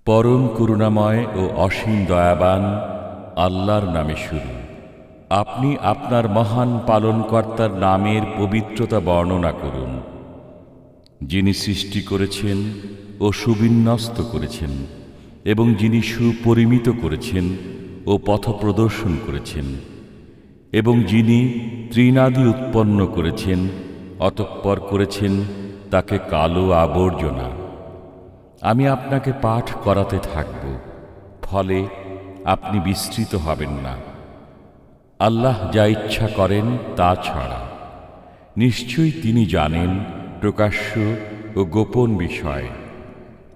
পরম করুণাময় ও অসীম দয়াবান আল্লাহর নামে শুরু। আপনি আপনার মহান পালনকর্তার নামের পবিত্রতা বর্ণনা করুন, যিনি সৃষ্টি করেছেন ও সুবিন্যস্ত করেছেন এবং যিনি সুপরিমিত করেছেন ও পথপ্রদর্শন করেছেন এবং যিনি তৃণাদি উৎপন্ন করেছেন, অতঃপর করেছেন তাকে কালো আবর্জনা। আমি আপনাকে পাঠ করাতে থাকব, ফলে আপনি বিস্মৃত হবেন না। আল্লাহ যা ইচ্ছা করেন তা ছাড়া। নিশ্চয়ই তিনি জানেন প্রকাশ্য ও গোপন বিষয়।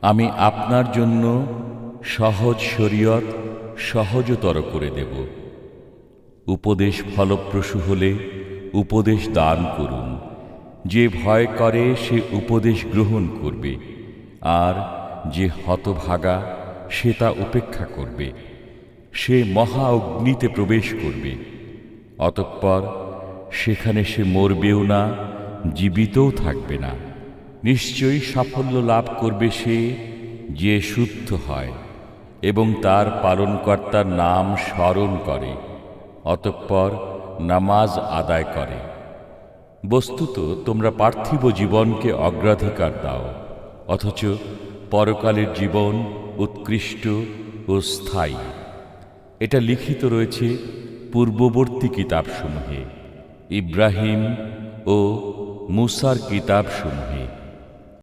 আমি আপনার জন্য সহজ শরীয়ত সহজতর করে দেব। উপদেশ ফলপ্রসূ হলে উপদেশ দান করুন। যে ভয় করে সে উপদেশ গ্রহণ করবে, আর যে হতভাগা সে তা উপেক্ষা করবে। সে মহা অগ্নিতে প্রবেশ করবে, অতঃপর সেখানে সে মরবেও না, জীবিতও থাকবে না। নিশ্চয়ই সাফল্য লাভ করবে সে যে শুদ্ধ হয় এবং তার পালনকর্তার নাম স্মরণ করে, অতঃপর নামাজ আদায় করে। বস্তুত তোমরা পার্থিব জীবনকে অগ্রাধিকার দাও, অথচ পরকালের জীবন উৎকৃষ্ট ও স্থায়ী। এটা লিখিত রয়েছে পূর্ববর্তী কিতাবসমূহে, ইব্রাহিম ও মুসার কিতাবসমূহে।